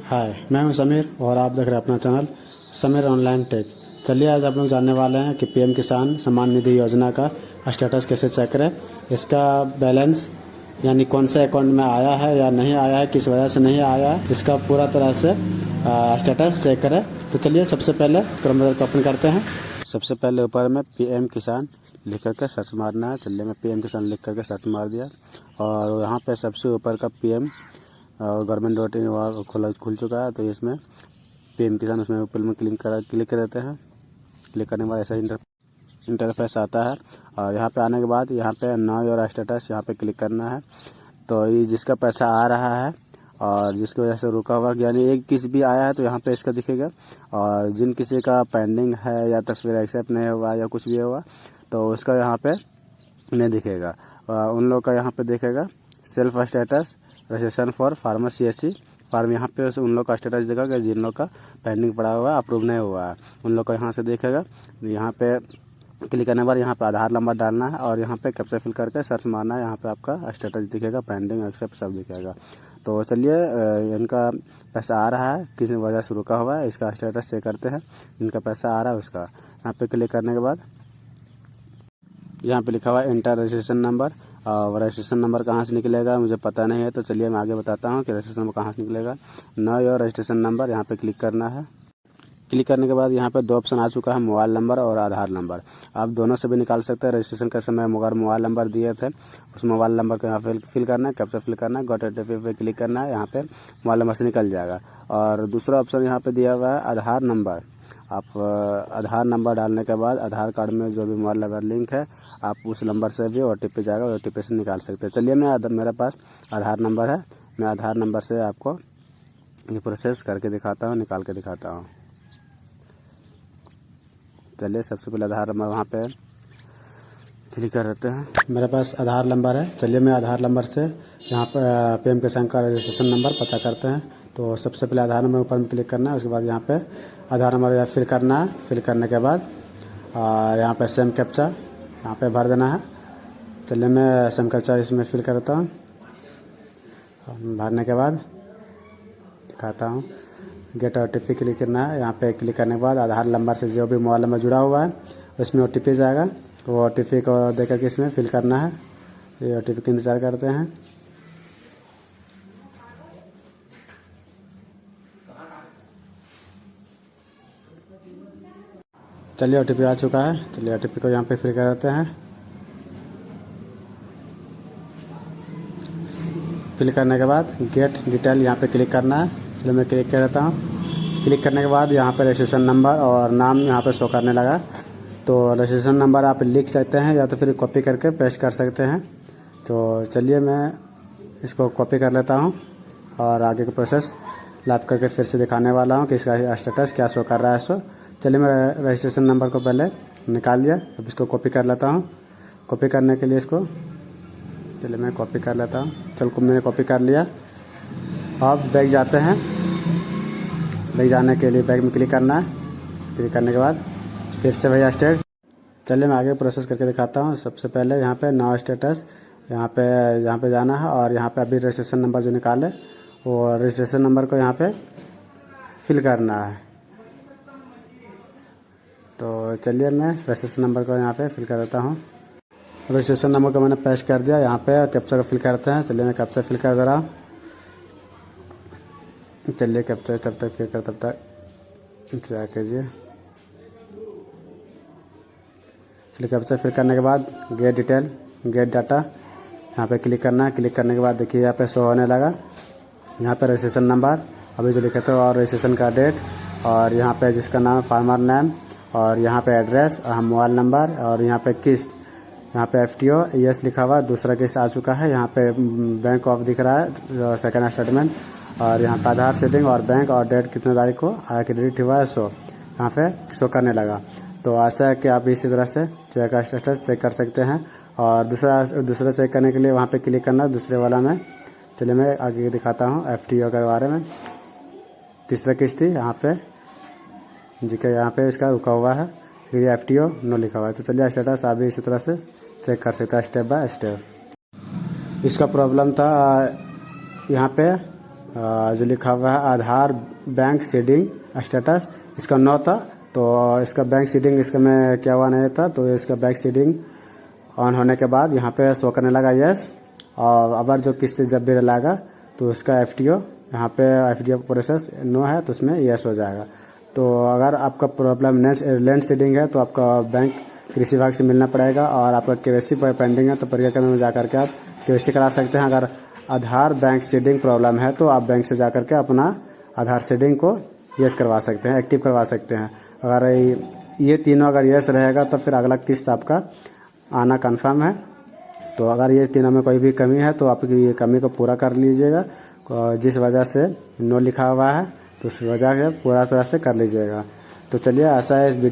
हाय, मैं हूं समीर और आप देख रहे हैं अपना चैनल समीर ऑनलाइन टेक। चलिए आज आप लोग जानने वाले हैं कि पीएम किसान सम्मान निधि योजना का स्टेटस कैसे चेक करें, इसका बैलेंस यानी कौन से अकाउंट में आया है या नहीं आया है, किस वजह से नहीं आया है, इसका पूरा तरह से स्टेटस चेक करें। तो चलिए सबसे पहले क्रोम ब्राउज़र को ओपन करते हैं। सबसे पहले ऊपर में पीएम किसान लिख करके सर्च मारना है। चलिए मैं पीएम किसान लिख करके सर्च मार दिया और यहाँ पे सबसे ऊपर का पीएम गवर्नमेंट.इन वहाँ खुल चुका है। तो इसमें पीएम किसान उसमें ऊपर में क्लिक करते हैं। क्लिक करने के बाद ऐसा इंटरफेस आता है और यहाँ पे आने के बाद यहाँ पे नाउ योर स्टेटस यहाँ पे क्लिक करना है। तो ये जिसका पैसा आ रहा है और जिसकी वजह से रुका हुआ यानी एक किसी भी आया है तो यहाँ पे इसका दिखेगा, और जिन किसी का पेंडिंग है या तो फिर एक्सेप्ट नहीं हुआ या कुछ भी हुआ तो उसका यहाँ पे नहीं दिखेगा। उन लोग का यहाँ पे दिखेगा self status registration for farmer CSC form. यहाँ पे उन लोग का स्टेटस दिखेगा जिन लोग का पेंडिंग पड़ा हुआ है, अप्रूव नहीं हुआ है, उन लोग का यहाँ से देखेगा। यहाँ पे क्लिक करने के बाद यहाँ पे आधार नंबर डालना है और यहाँ पे कैप्चा फिल करके सर्च मारना है। यहाँ पे आपका स्टेटस दिखेगा, पेंडिंग एक्सेप्ट सब दिखेगा। तो चलिए इनका पैसा आ रहा है, किस वजह से रुका हुआ है, इसका स्टेटस चेक करते हैं। इनका पैसा आ रहा है उसका यहाँ पे क्लिक करने के बाद यहाँ पे लिखा हुआ है इंटर रजिस्ट्रेशन नंबर। और रजिस्ट्रेशन नंबर कहाँ से निकलेगा मुझे पता नहीं है, तो चलिए मैं आगे बताता हूँ कि रजिस्ट्रेशन नंबर कहाँ से निकलेगा। नाउ योर रजिस्ट्रेशन नंबर यहाँ पे क्लिक करना है। क्लिक करने के बाद यहाँ पे दो ऑप्शन आ चुका है, मोबाइल नंबर और आधार नंबर। आप दोनों से भी निकाल सकते हैं। रजिस्ट्रेशन के समय मगर मोबाइल नंबर दिए थे, उस मोबाइल नंबर को यहाँ पे फिल करना है, कैप्चा फिल करना है, गॉट OTP पे क्लिक करना है। यहाँ पे मोबाइल नंबर से निकल जाएगा। और दूसरा ऑप्शन यहाँ पे दिया हुआ है आधार नंबर। आप आधार नंबर डालने के बाद आधार कार्ड में जो भी मोबाइल नंबर लिंक है आप उस नंबर से भी OTP जाएगा, OTP से निकाल सकते हैं। चलिए मेरे पास आधार नंबर है, मैं आधार नंबर से आपको ये प्रोसेस करके दिखाता हूँ, निकाल के दिखाता हूँ। चलिए सबसे पहले आधार नंबर वहाँ पे क्लिक कर देते हैं। मेरे पास आधार नंबर है। चलिए मैं आधार नंबर से यहाँ पर पीएम किसान का रजिस्ट्रेशन नंबर पता करते हैं। तो सबसे पहले आधार नंबर ऊपर में क्लिक करना है, उसके बाद यहाँ पे आधार नंबर फिल करना है। फिल करने के बाद यहाँ पे सेम कैप्चा यहाँ पे भर देना है। चलिए मैं सेम कैप्चा इसमें फिल करता हूँ। भरने के बाद दिखाता हूँ, गेट OTP क्लिक करना है। यहाँ पे क्लिक करने के बाद आधार नंबर से जो भी मोबाइल नंबर जुड़ा हुआ है उसमें OTP जाएगा, वो OTP को देकर के इसमें फिल करना है। ये OTP का इंतज़ार करते हैं। चलिए OTP आ चुका है। चलिए OTP को यहाँ पे फिल कर देते हैं। फिल करने के बाद गेट डिटेल यहाँ पे क्लिक करना है। चलिए मैं क्लिक कर देता हूँ। क्लिक करने के बाद यहाँ पे रजिस्ट्रेशन नंबर और नाम यहाँ पे शो करने लगा। तो रजिस्ट्रेशन नंबर आप लिख सकते हैं या तो फिर कॉपी करके पेस्ट कर सकते हैं। तो चलिए मैं इसको कॉपी कर लेता हूँ और आगे का प्रोसेस लाइव करके फिर से दिखाने वाला हूँ कि इसका स्टेटस क्या शो कर रहा है। सो चलिए मैं रजिस्ट्रेशन नंबर को पहले निकाल लिया, अब इसको कॉपी कर लेता हूँ। कॉपी करने के लिए इसको चलिए मैं कॉपी कर लेता हूँ। चल मैंने कॉपी कर लिया। अब बैग जाते हैं। बैग जाने के लिए बैग में क्लिक करना है। क्लिक करने के बाद फिर से भैया स्टेट। चलिए मैं आगे प्रोसेस करके दिखाता हूँ। सबसे पहले यहाँ पे नाउ स्टेटस यहाँ पे जाना है और यहाँ पे अभी रजिस्ट्रेशन नंबर जो निकाले वो रजिस्ट्रेशन नंबर को यहाँ पे फिल करना है। तो चलिए मैं रजिस्ट्रेशन नंबर को यहाँ पे फिल कर देता हूँ। रजिस्ट्रेशन नंबर को मैंने पेस्ट कर दिया। यहाँ पे कैप्चा को फिल करते हैं। चलिए मैं कैप्चा फिल कर दे रहा हूँ। चलिए कैप्चा तब तक फिल कर तब तक इंतजार कीजिए। चलिए कैप्चा फिल करने के बाद गेट डिटेल गेट डाटा यहाँ पे क्लिक करना है। क्लिक करने के बाद देखिए यहाँ पे शो होने लगा। यहाँ पे रजिस्ट्रेशन नंबर अभी जो लिखे थे और रजिस्ट्रेशन का डेट और यहाँ पे जिसका नाम फार्मर नेम और यहाँ पे एड्रेस और मोबाइल नंबर और यहाँ पे किस्त, यहाँ पे FTO यस लिखा हुआ। दूसरा किस्त आ चुका है। यहाँ पे बैंक ऑफ दिख रहा है सेकंड स्टेटमेंट और यहाँ पे आधार सेटिंग और बैंक और डेट कितने तारीख को आया क्रेडिट हुआ है सो यहाँ पे शो करने लगा। तो आशा है कि आप इसी तरह से चेक का स्टेटस चेक कर सकते हैं। और दूसरा चेक करने के लिए वहाँ पे क्लिक करना दूसरे वाला में। चलिए मैं आगे दिखाता हूँ FTO के बारे में। तीसरा किस्त थी यहाँ पे जिसका यहाँ पे इसका रुका हुआ है, फिर FTO नो लिखा हुआ है। तो चलिए स्टेटस आप भी इसी तरह से चेक कर सकते हैं स्टेप बाय स्टेप। इसका प्रॉब्लम था यहाँ पे जो लिखा हुआ है आधार बैंक सीडिंग स्टेटस, इसका नो था, तो इसका बैंक सीडिंग इसका में क्या हुआ नहीं था, तो इसका बैंक सीडिंग ऑन होने के बाद यहाँ पे शो करने लगा यस। और अगर जो किस्त जब भी डलाएगा तो उसका FTO यहाँ पे FTO प्रोसेस नो है तो उसमें यस हो जाएगा। तो अगर आपका प्रॉब्लम लैंड सीडिंग है तो आपका बैंक कृषि विभाग से मिलना पड़ेगा, और आपका KYC पेंडिंग है तो प्रक्रिया केंद्र में जाकर के आप KYC करा सकते हैं। अगर आधार बैंक सीडिंग प्रॉब्लम है तो आप बैंक से जाकर के अपना आधार सीडिंग को यस करवा सकते हैं, एक्टिव करवा सकते हैं। अगर ये तीनों अगर यस रहेगा तो फिर अगला किस्त आपका आना कन्फर्म है। तो अगर ये तीनों में कोई भी कमी है तो आपकी ये कमी को पूरा कर लीजिएगा। जिस वजह से नो लिखा हुआ है तो उस वजह से पूरा तरह से कर लीजिएगा। तो चलिए, ऐसा है इस वीडियो